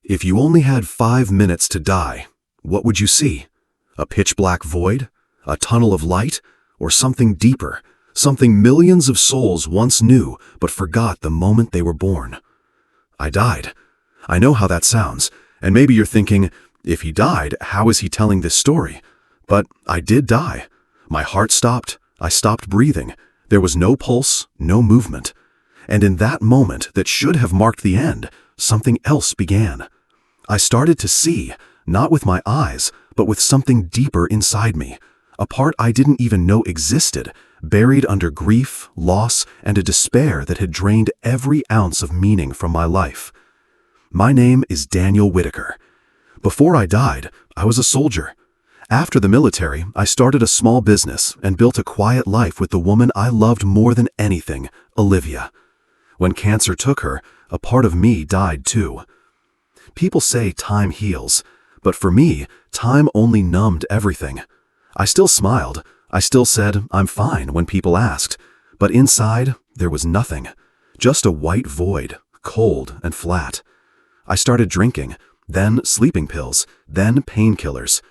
If you only had 5 minutes to die, what would you see? A pitch-black void? A tunnel of light? Or something deeper? Something millions of souls once knew but forgot the moment they were born. I died. I know how that sounds, and maybe you're thinking, if he died, how is he telling this story? But I did die. My heart stopped. I stopped breathing. There was no pulse, no movement. And in that moment that should have marked the end, something else began. I started to see, not with my eyes, but with something deeper inside me, a part I didn't even know existed, buried under grief, loss, and a despair that had drained every ounce of meaning from my life. My name is Daniel Whitaker. Before I died, I was a soldier. After the military, I started a small business and built a quiet life with the woman I loved more than anything, Olivia. When cancer took her, a part of me died too. People say time heals, but for me, time only numbed everything. I still smiled. I still said, I'm fine when people asked, but inside, there was nothing. Just a white void, cold and flat. I started drinking, then sleeping pills, then painkillers.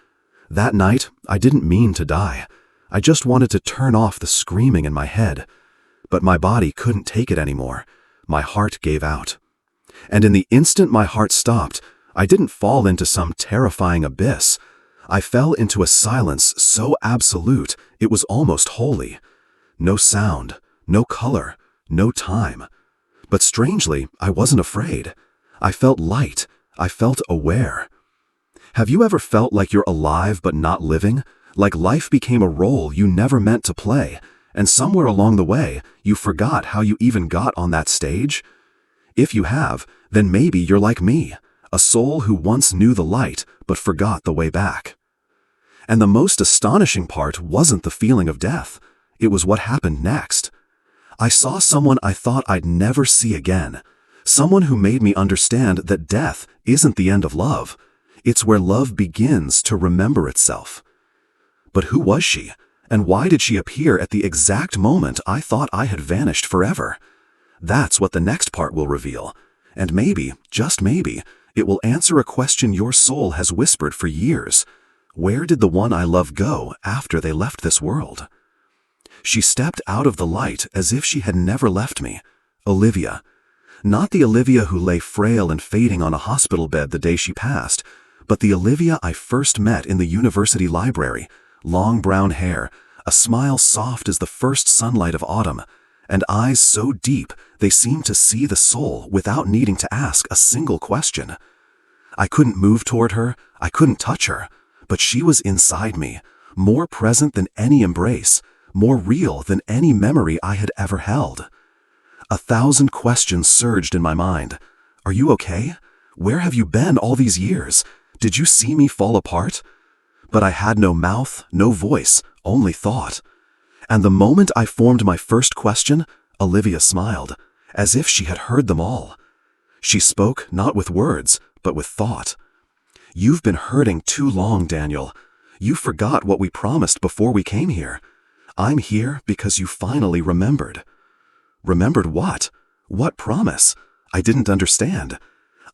That night, I didn't mean to die. I just wanted to turn off the screaming in my head. But my body couldn't take it anymore. My heart gave out. And in the instant my heart stopped, I didn't fall into some terrifying abyss. I fell into a silence so absolute, it was almost holy. No sound, no color, no time. But strangely, I wasn't afraid. I felt light. I felt aware. Have you ever felt like you're alive but not living? Like life became a role you never meant to play, and somewhere along the way, you forgot how you even got on that stage? If you have, then maybe you're like me, a soul who once knew the light but forgot the way back. And the most astonishing part wasn't the feeling of death. It was what happened next. I saw someone I thought I'd never see again. Someone who made me understand that death isn't the end of love. It's where love begins to remember itself. But who was she? And why did she appear at the exact moment I thought I had vanished forever? That's what the next part will reveal. And maybe, just maybe, it will answer a question your soul has whispered for years. Where did the one I love go after they left this world? She stepped out of the light as if she had never left me. Olivia. Not the Olivia who lay frail and fading on a hospital bed the day she passed, but the Olivia I first met in the university library. Long brown hair, a smile soft as the first sunlight of autumn, and eyes so deep they seemed to see the soul without needing to ask a single question. I couldn't move toward her, I couldn't touch her, but she was inside me, more present than any embrace, more real than any memory I had ever held. 1,000 questions surged in my mind. Are you okay? Where have you been all these years? Did you see me fall apart? But I had no mouth, no voice, only thought. And the moment I formed my first question, Olivia smiled, as if she had heard them all. She spoke not with words, but with thought. You've been hurting too long, Daniel. You forgot what we promised before we came here. I'm here because you finally remembered. Remembered what? What promise? I didn't understand.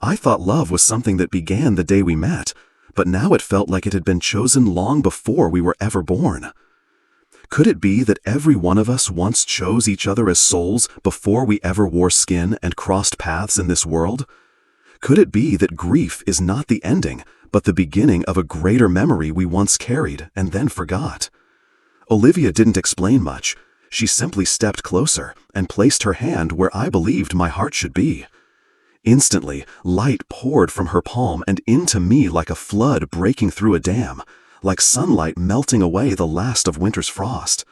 I thought love was something that began the day we met, but now it felt like it had been chosen long before we were ever born. Could it be that every one of us once chose each other as souls before we ever wore skin and crossed paths in this world? Could it be that grief is not the ending, but the beginning of a greater memory we once carried and then forgot? Olivia didn't explain much. She simply stepped closer and placed her hand where I believed my heart should be. Instantly, light poured from her palm and into me like a flood breaking through a dam, like sunlight melting away the last of winter's frost.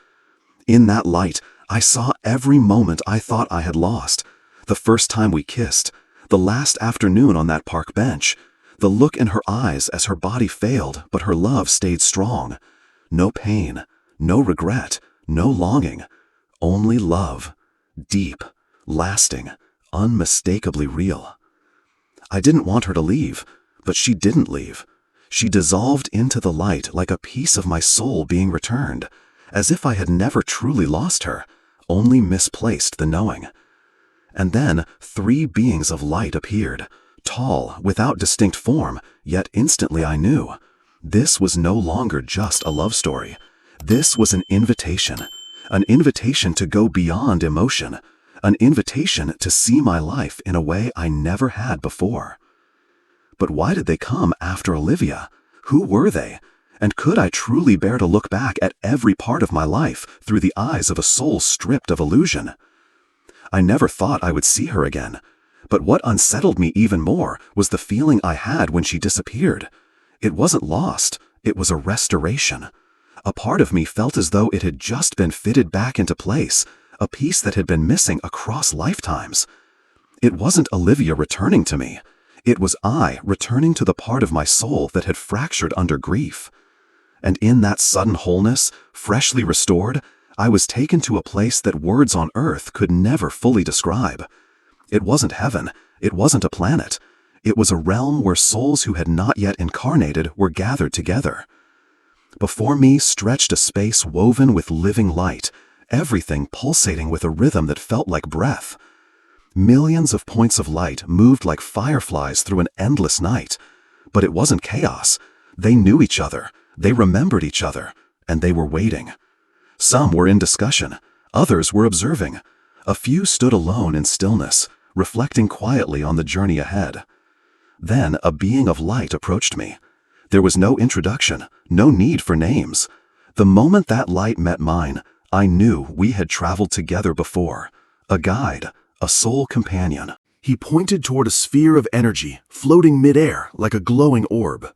In that light, I saw every moment I thought I had lost. The first time we kissed, the last afternoon on that park bench, the look in her eyes as her body failed but her love stayed strong. No pain, no regret, no longing, only love, deep, lasting, unmistakably real. I didn't want her to leave, but she didn't leave. She dissolved into the light like a piece of my soul being returned, as if I had never truly lost her, only misplaced the knowing. And then 3 beings of light appeared, tall, without distinct form, yet instantly I knew. This was no longer just a love story. This was an invitation to go beyond emotion, an invitation to see my life in a way I never had before. But why did they come after Olivia? Who were they? And could I truly bear to look back at every part of my life through the eyes of a soul stripped of illusion? I never thought I would see her again, but what unsettled me even more was the feeling I had when she disappeared. It wasn't lost, it was a restoration. A part of me felt as though it had just been fitted back into place, a piece that had been missing across lifetimes. It wasn't Olivia returning to me. It was I returning to the part of my soul that had fractured under grief. And in that sudden wholeness, freshly restored, I was taken to a place that words on earth could never fully describe. It wasn't heaven, it wasn't a planet. It was a realm where souls who had not yet incarnated were gathered together. Before me stretched a space woven with living light, everything pulsating with a rhythm that felt like breath. Millions of points of light moved like fireflies through an endless night. But it wasn't chaos. They knew each other, they remembered each other, and they were waiting. Some were in discussion, others were observing. A few stood alone in stillness, reflecting quietly on the journey ahead. Then a being of light approached me. There was no introduction, no need for names. The moment that light met mine, I knew we had traveled together before. A guide, a soul companion. He pointed toward a sphere of energy, floating midair like a glowing orb.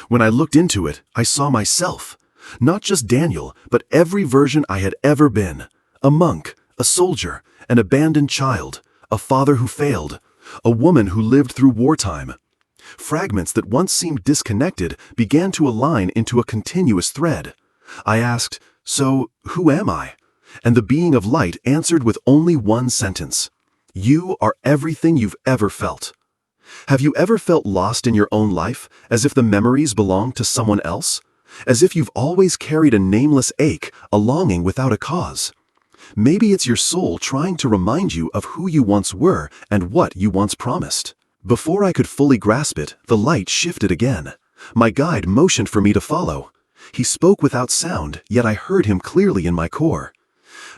When I looked into it, I saw myself. Not just Daniel, but every version I had ever been. A monk, a soldier, an abandoned child, a father who failed, a woman who lived through wartime. Fragments that once seemed disconnected began to align into a continuous thread. I asked, "So, who am I?" And the being of light answered with only one sentence. "You are everything you've ever felt." Have you ever felt lost in your own life, as if the memories belonged to someone else? As if you've always carried a nameless ache, a longing without a cause? Maybe it's your soul trying to remind you of who you once were and what you once promised. Before I could fully grasp it, the light shifted again. My guide motioned for me to follow. He spoke without sound, yet I heard him clearly in my core.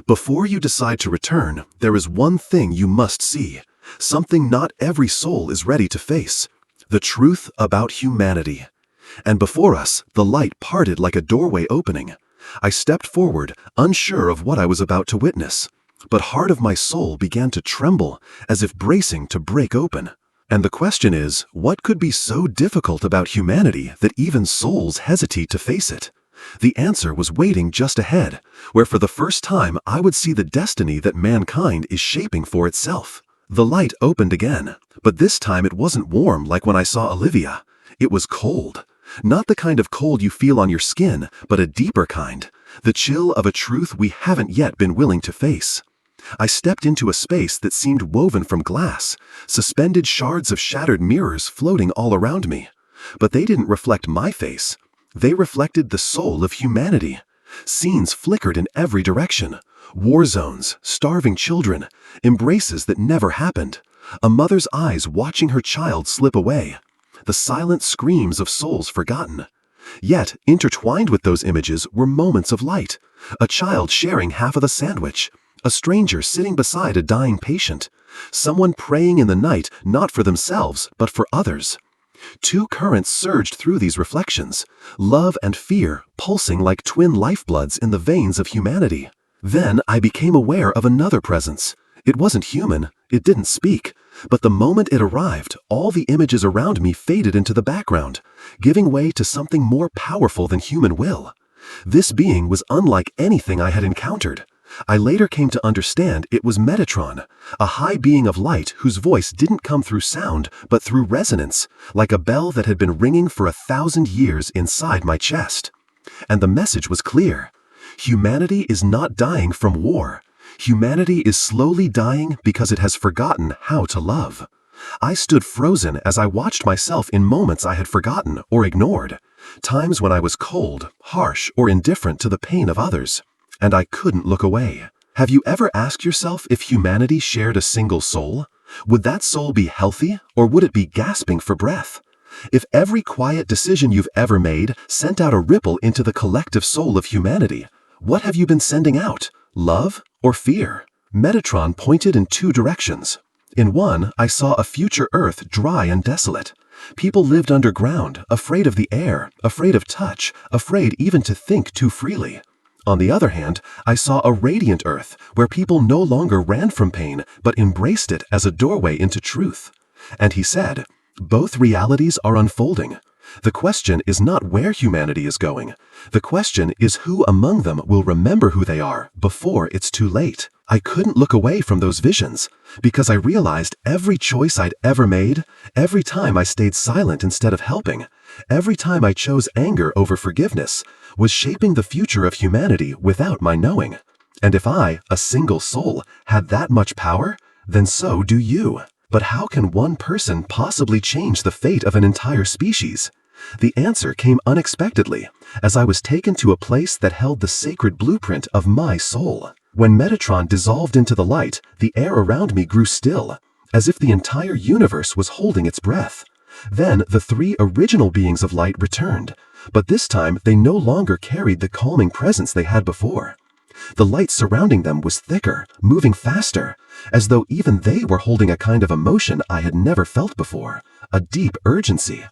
Before you decide to return, there is one thing you must see, something not every soul is ready to face: the truth about humanity. And before us, the light parted like a doorway opening. I stepped forward, unsure of what I was about to witness. But heart of my soul began to tremble, as if bracing to break open. And the question is, what could be so difficult about humanity that even souls hesitate to face it? The answer was waiting just ahead, where for the first time I would see the destiny that mankind is shaping for itself. The light opened again, but this time it wasn't warm like when I saw Olivia. It was cold. Not the kind of cold you feel on your skin, but a deeper kind, the chill of a truth we haven't yet been willing to face. I stepped into a space that seemed woven from glass, suspended shards of shattered mirrors floating all around me. But they didn't reflect my face. They reflected the soul of humanity. Scenes flickered in every direction. War zones, starving children, embraces that never happened, a mother's eyes watching her child slip away, the silent screams of souls forgotten. Yet, intertwined with those images were moments of light, a child sharing half of the sandwich, a stranger sitting beside a dying patient, someone praying in the night not for themselves but for others. Two currents surged through these reflections, love and fear pulsing like twin lifebloods in the veins of humanity. Then I became aware of another presence. It wasn't human, it didn't speak, but the moment it arrived, all the images around me faded into the background, giving way to something more powerful than human will. This being was unlike anything I had encountered. I later came to understand it was Metatron, a high being of light whose voice didn't come through sound but through resonance, like a bell that had been ringing for 1,000 years inside my chest. And the message was clear. Humanity is not dying from war. Humanity is slowly dying because it has forgotten how to love. I stood frozen as I watched myself in moments I had forgotten or ignored, times when I was cold, harsh, or indifferent to the pain of others. And I couldn't look away. Have you ever asked yourself if humanity shared a single soul? Would that soul be healthy, or would it be gasping for breath? If every quiet decision you've ever made sent out a ripple into the collective soul of humanity, what have you been sending out? Love or fear? Metatron pointed in two directions. In one, I saw a future Earth dry and desolate. People lived underground, afraid of the air, afraid of touch, afraid even to think too freely. On the other hand, I saw a radiant Earth where people no longer ran from pain but embraced it as a doorway into truth. And he said, both realities are unfolding. The question is not where humanity is going. The question is who among them will remember who they are before it's too late. I couldn't look away from those visions because I realized every choice I'd ever made, every time I stayed silent instead of helping, every time I chose anger over forgiveness, was shaping the future of humanity without my knowing. And if I, a single soul, had that much power, then so do you. But how can one person possibly change the fate of an entire species? The answer came unexpectedly, as I was taken to a place that held the sacred blueprint of my soul. When Metatron dissolved into the light, the air around me grew still, as if the entire universe was holding its breath. Then the three original beings of light returned, but this time they no longer carried the calming presence they had before. The light surrounding them was thicker, moving faster, as though even they were holding a kind of emotion I had never felt before, a deep urgency.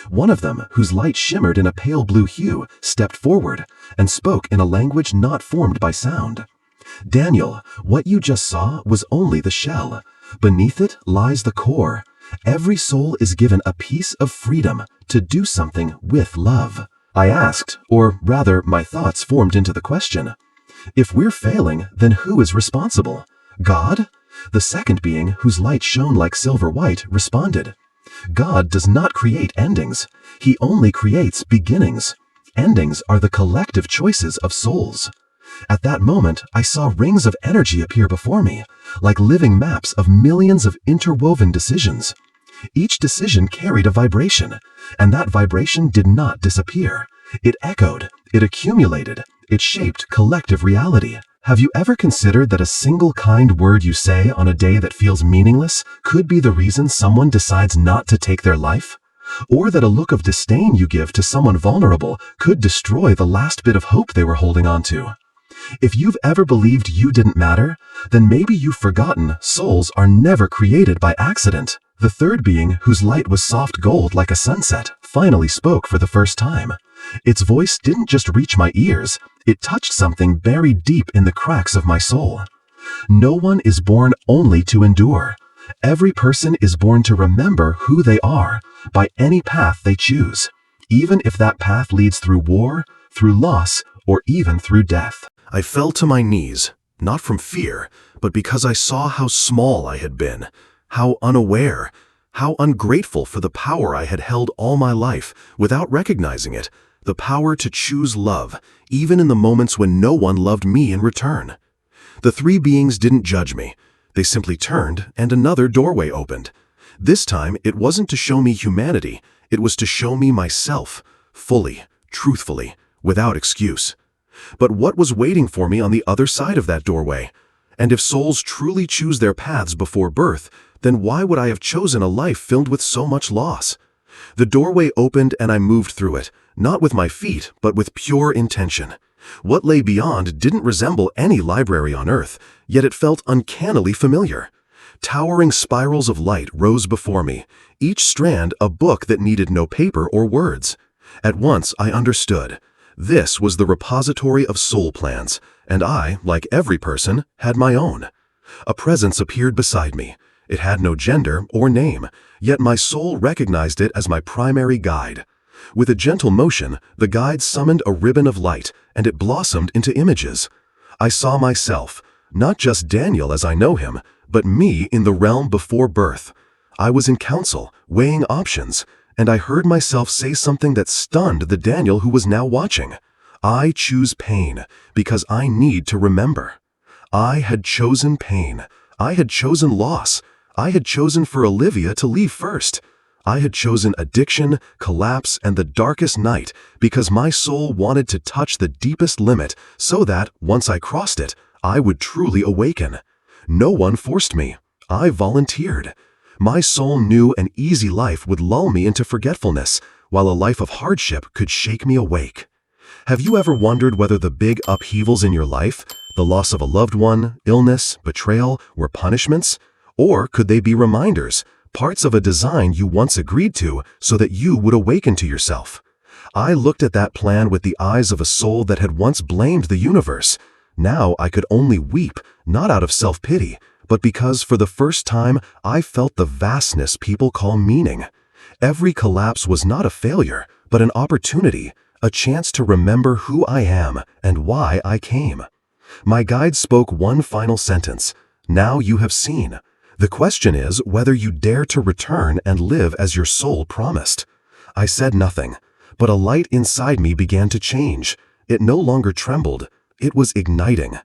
One of them, whose light shimmered in a pale blue hue, stepped forward and spoke in a language not formed by sound. Daniel, what you just saw was only the shell. Beneath it lies the core. Every soul is given a piece of freedom to do something with love. I asked, or rather my thoughts formed into the question. If we're failing, then who is responsible? God? The second being, whose light shone like silver white, responded. God does not create endings. He only creates beginnings. Endings are the collective choices of souls. At that moment, I saw rings of energy appear before me, like living maps of millions of interwoven decisions. Each decision carried a vibration, and that vibration did not disappear. It echoed, it accumulated, it shaped collective reality. Have you ever considered that a single kind word you say on a day that feels meaningless could be the reason someone decides not to take their life? Or that a look of disdain you give to someone vulnerable could destroy the last bit of hope they were holding on to? If you've ever believed you didn't matter, then maybe you've forgotten souls are never created by accident. The third being, whose light was soft gold like a sunset, finally spoke for the first time. Its voice didn't just reach my ears, it touched something buried deep in the cracks of my soul. No one is born only to endure. Every person is born to remember who they are by any path they choose, even if that path leads through war, through loss, or even through death. I fell to my knees, not from fear, but because I saw how small I had been, how unaware, how ungrateful for the power I had held all my life without recognizing it, the power to choose love, even in the moments when no one loved me in return. The three beings didn't judge me. They simply turned, and another doorway opened. This time, it wasn't to show me humanity, it was to show me myself, fully, truthfully, without excuse. But what was waiting for me on the other side of that doorway? And if souls truly choose their paths before birth, then why would I have chosen a life filled with so much loss? The doorway opened and I moved through it, not with my feet, but with pure intention. What lay beyond didn't resemble any library on Earth, yet it felt uncannily familiar. Towering spirals of light rose before me, each strand a book that needed no paper or words. At once I understood. This was the repository of soul plans, and I, like every person, had my own. A presence appeared beside me. It had no gender or name, yet my soul recognized it as my primary guide. With a gentle motion, the guide summoned a ribbon of light, and it blossomed into images. I saw myself, not just Daniel as I know him, but me in the realm before birth. I was in council, weighing options, and I heard myself say something that stunned the Daniel who was now watching. I choose pain because I need to remember. I had chosen pain. I had chosen loss. I had chosen for Olivia to leave first. I had chosen addiction, collapse, and the darkest night because my soul wanted to touch the deepest limit so that, once I crossed it, I would truly awaken. No one forced me. I volunteered. My soul knew an easy life would lull me into forgetfulness, while a life of hardship could shake me awake. Have you ever wondered whether the big upheavals in your life, the loss of a loved one, illness, betrayal, were punishments? Or could they be reminders, parts of a design you once agreed to so that you would awaken to yourself? I looked at that plan with the eyes of a soul that had once blamed the universe. Now I could only weep, not out of self-pity, but because for the first time I felt the vastness people call meaning. Every collapse was not a failure, but an opportunity, a chance to remember who I am and why I came. My guide spoke one final sentence: "Now you have seen. The question is whether you dare to return and live as your soul promised." I said nothing, but a light inside me began to change. It no longer trembled. It was igniting.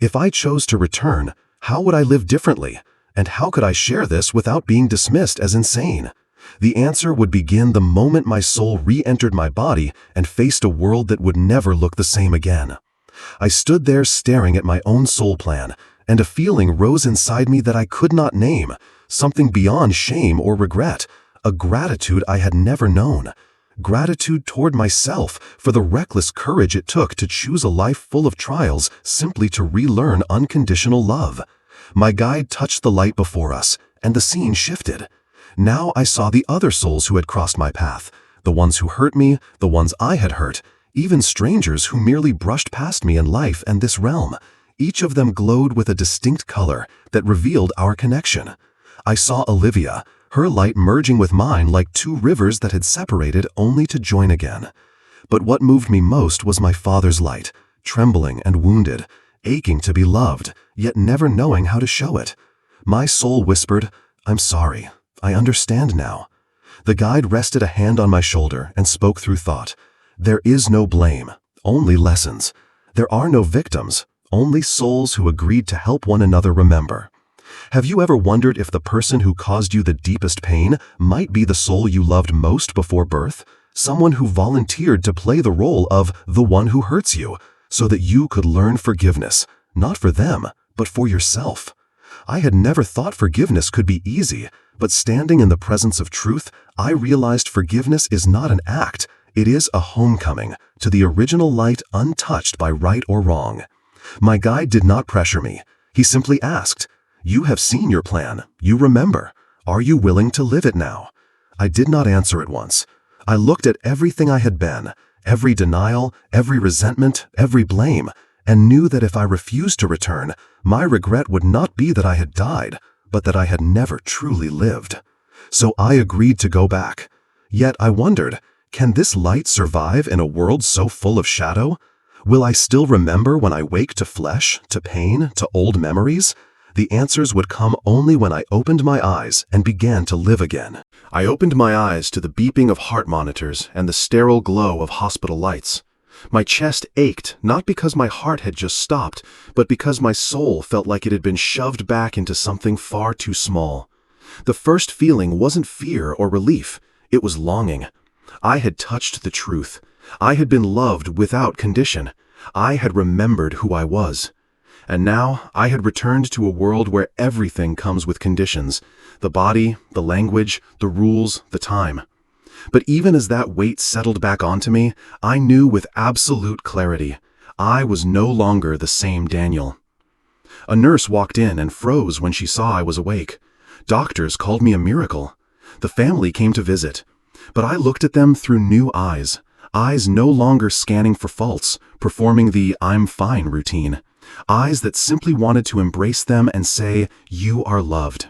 If I chose to return, how would I live differently? And how could I share this without being dismissed as insane? The answer would begin the moment my soul re-entered my body and faced a world that would never look the same again. I stood there staring at my own soul plan, and a feeling rose inside me that I could not name, something beyond shame or regret, a gratitude I had never known. Gratitude toward myself for the reckless courage it took to choose a life full of trials simply to relearn unconditional love. My guide touched the light before us, and the scene shifted. Now I saw the other souls who had crossed my path, the ones who hurt me, the ones I had hurt, even strangers who merely brushed past me in life and this realm. Each of them glowed with a distinct color that revealed our connection. I saw Olivia, her light merging with mine like two rivers that had separated only to join again. But what moved me most was my father's light, trembling and wounded, aching to be loved, yet never knowing how to show it. My soul whispered, "I'm sorry. I understand now." The guide rested a hand on my shoulder and spoke through thought. "There is no blame, only lessons. There are no victims, only souls who agreed to help one another remember." Have you ever wondered if the person who caused you the deepest pain might be the soul you loved most before birth? Someone who volunteered to play the role of the one who hurts you, so that you could learn forgiveness, not for them, but for yourself. I had never thought forgiveness could be easy, but standing in the presence of truth, I realized forgiveness is not an act, it is a homecoming to the original light untouched by right or wrong. My guide did not pressure me. He simply asked, "You have seen your plan. You remember. Are you willing to live it now?" I did not answer at once. I looked at everything I had been, every denial, every resentment, every blame, and knew that if I refused to return, my regret would not be that I had died, but that I had never truly lived. So I agreed to go back. Yet I wondered, can this light survive in a world so full of shadow? Will I still remember when I wake to flesh, to pain, to old memories? The answers would come only when I opened my eyes and began to live again. I opened my eyes to the beeping of heart monitors and the sterile glow of hospital lights. My chest ached, not because my heart had just stopped, but because my soul felt like it had been shoved back into something far too small. The first feeling wasn't fear or relief, it was longing. I had touched the truth. I had been loved without condition. I had remembered who I was. And now I had returned to a world where everything comes with conditions: the body, the language, the rules, the time. But even as that weight settled back onto me, I knew with absolute clarity, I was no longer the same Daniel. A nurse walked in and froze when she saw I was awake. Doctors called me a miracle. The family came to visit. But I looked at them through new eyes, eyes no longer scanning for faults, performing the "I'm fine" routine. Eyes that simply wanted to embrace them and say, "You are loved."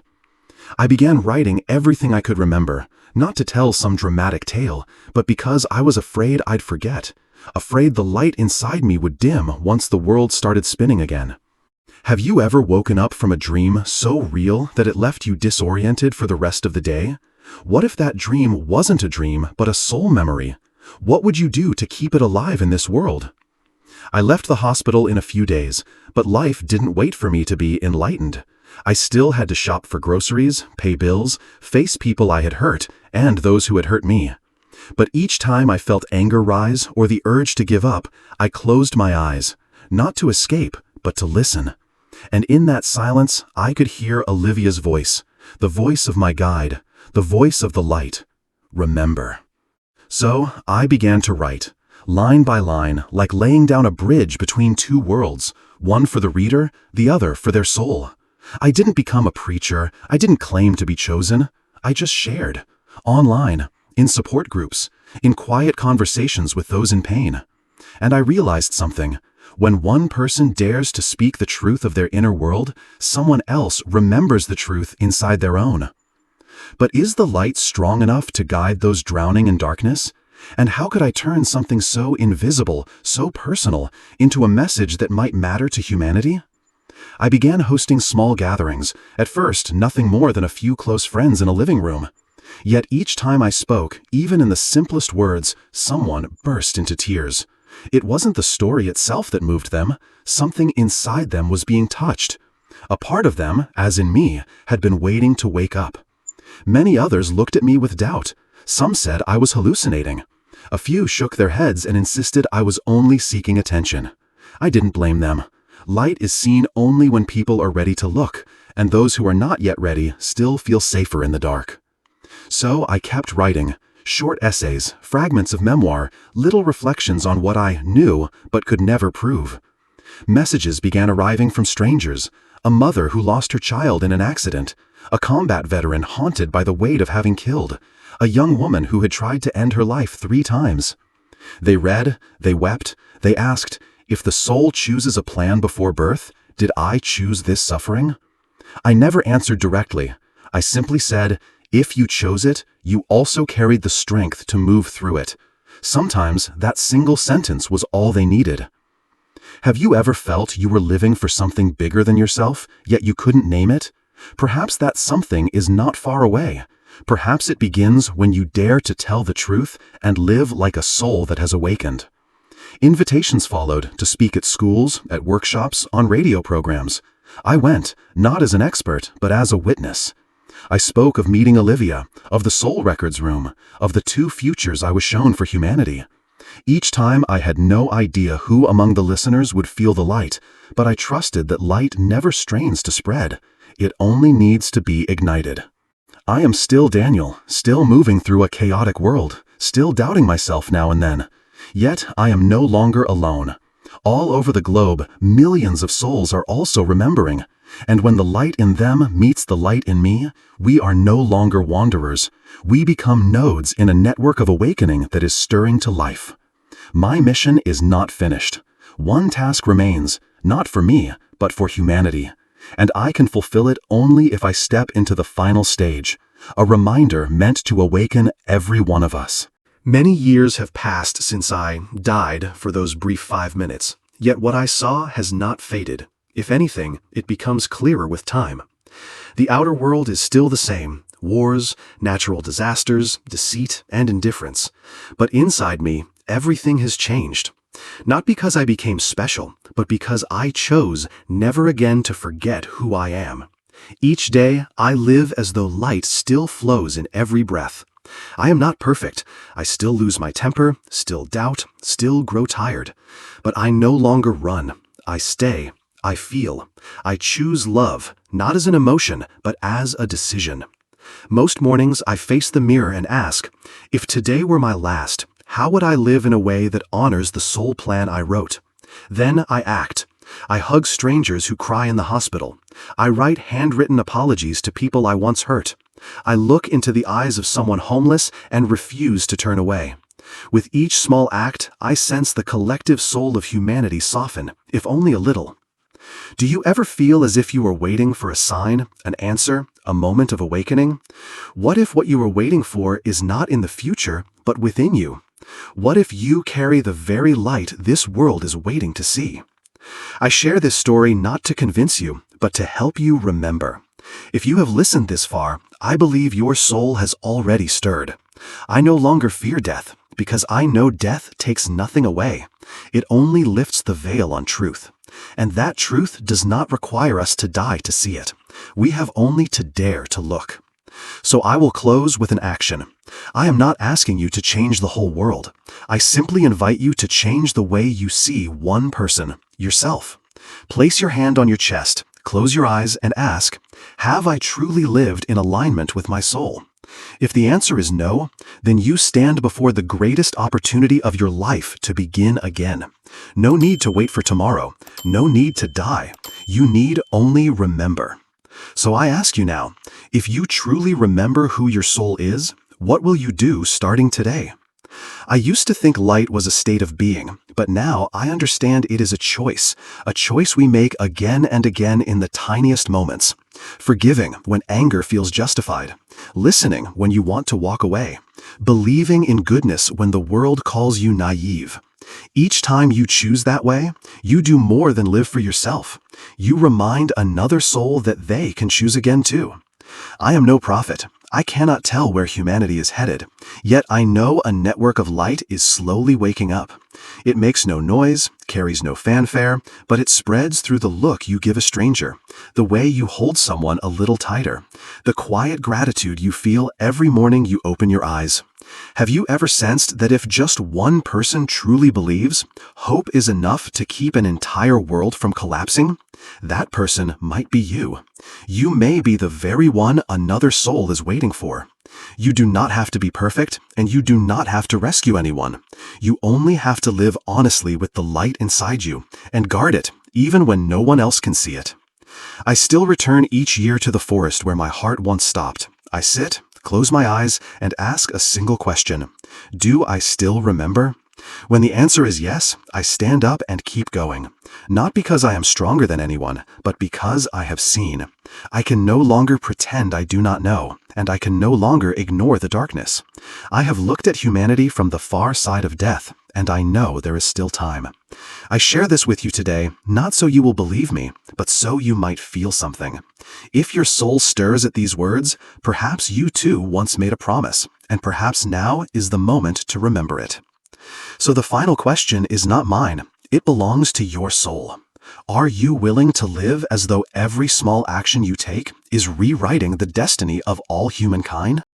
I began writing everything I could remember, not to tell some dramatic tale, but because I was afraid I'd forget, afraid the light inside me would dim once the world started spinning again. Have you ever woken up from a dream so real that it left you disoriented for the rest of the day? What if that dream wasn't a dream, but a soul memory? What would you do to keep it alive in this world? I left the hospital in a few days, but life didn't wait for me to be enlightened. I still had to shop for groceries, pay bills, face people I had hurt, and those who had hurt me. But each time I felt anger rise or the urge to give up, I closed my eyes, not to escape, but to listen. And in that silence, I could hear Olivia's voice, the voice of my guide, the voice of the light. Remember. So I began to write, line by line, like laying down a bridge between two worlds, one for the reader, the other for their soul. I didn't become a preacher, I didn't claim to be chosen. I just shared, online, in support groups, in quiet conversations with those in pain. And I realized something. When one person dares to speak the truth of their inner world, someone else remembers the truth inside their own. But is the light strong enough to guide those drowning in darkness? And how could I turn something so invisible, so personal, into a message that might matter to humanity? I began hosting small gatherings, at first nothing more than a few close friends in a living room. Yet each time I spoke, even in the simplest words, someone burst into tears. It wasn't the story itself that moved them. Something inside them was being touched. A part of them, as in me, had been waiting to wake up. Many others looked at me with doubt. Some said I was hallucinating. A few shook their heads and insisted I was only seeking attention. I didn't blame them. Light is seen only when people are ready to look, and those who are not yet ready still feel safer in the dark. So I kept writing. Short essays, fragments of memoir, little reflections on what I knew but could never prove. Messages began arriving from strangers, a mother who lost her child in an accident, a combat veteran haunted by the weight of having killed, a young woman who had tried to end her life 3 times. They read, they wept, they asked, if the soul chooses a plan before birth, did I choose this suffering? I never answered directly. I simply said, if you chose it, you also carried the strength to move through it. Sometimes that single sentence was all they needed. Have you ever felt you were living for something bigger than yourself, yet you couldn't name it? Perhaps that something is not far away. Perhaps it begins when you dare to tell the truth and live like a soul that has awakened. Invitations followed to speak at schools, at workshops, on radio programs. I went, not as an expert, but as a witness. I spoke of meeting Olivia, of the Soul Records room, of the 2 futures I was shown for humanity. Each time I had no idea who among the listeners would feel the light, but I trusted that light never strains to spread. It only needs to be ignited. I am still Daniel, still moving through a chaotic world, still doubting myself now and then. Yet I am no longer alone. All over the globe, millions of souls are also remembering. And when the light in them meets the light in me, we are no longer wanderers. We become nodes in a network of awakening that is stirring to life. My mission is not finished. One task remains, not for me, but for humanity. And I can fulfill it only if I step into the final stage, a reminder meant to awaken every one of us. Many years have passed since I died for those brief 5 minutes, yet what I saw has not faded. If anything, it becomes clearer with time. The outer world is still the same: wars, natural disasters, deceit, and indifference. But inside me, everything has changed. Not because I became special, but because I chose never again to forget who I am. Each day, I live as though light still flows in every breath. I am not perfect. I still lose my temper, still doubt, still grow tired. But I no longer run. I stay. I feel. I choose love, not as an emotion, but as a decision. Most mornings I face the mirror and ask, if today were my last, how would I live in a way that honors the soul plan I wrote? Then I act. I hug strangers who cry in the hospital. I write handwritten apologies to people I once hurt. I look into the eyes of someone homeless and refuse to turn away. With each small act, I sense the collective soul of humanity soften, if only a little. Do you ever feel as if you were waiting for a sign, an answer, a moment of awakening? What if what you were waiting for is not in the future, but within you? What if you carry the very light this world is waiting to see? I share this story not to convince you, but to help you remember. If you have listened this far, I believe your soul has already stirred. I no longer fear death, because I know death takes nothing away. It only lifts the veil on truth. And that truth does not require us to die to see it. We have only to dare to look. So I will close with an action. I am not asking you to change the whole world. I simply invite you to change the way you see one person, yourself. Place your hand on your chest close your eyes and ask, have I truly lived in alignment with my soul? If the answer is no, then you stand before the greatest opportunity of your life to begin again. No need to wait for tomorrow. No need to die. You need only remember. So I ask you now, if you truly remember who your soul is, what will you do starting today? I used to think light was a state of being, but now I understand it is a choice we make again and again in the tiniest moments. Forgiving when anger feels justified, listening when you want to walk away, believing in goodness when the world calls you naive. Each time you choose that way, you do more than live for yourself. You remind another soul that they can choose again too. I am no prophet. I cannot tell where humanity is headed, yet I know a network of light is slowly waking up. It makes no noise, carries no fanfare, but it spreads through the look you give a stranger, the way you hold someone a little tighter, the quiet gratitude you feel every morning you open your eyes. Have you ever sensed that if just one person truly believes, hope is enough to keep an entire world from collapsing? That person might be you. You may be the very one another soul is waiting for. You do not have to be perfect, and you do not have to rescue anyone. You only have to live honestly with the light inside you, and guard it, even when no one else can see it. I still return each year to the forest where my heart once stopped. I sit, close my eyes, and ask a single question. Do I still remember? When the answer is yes, I stand up and keep going. Not because I am stronger than anyone, but because I have seen. I can no longer pretend I do not know, and I can no longer ignore the darkness. I have looked at humanity from the far side of death, and I know there is still time. I share this with you today, not so you will believe me, but so you might feel something. If your soul stirs at these words, perhaps you too once made a promise, and perhaps now is the moment to remember it. So the final question is not mine. It belongs to your soul. Are you willing to live as though every small action you take is rewriting the destiny of all humankind?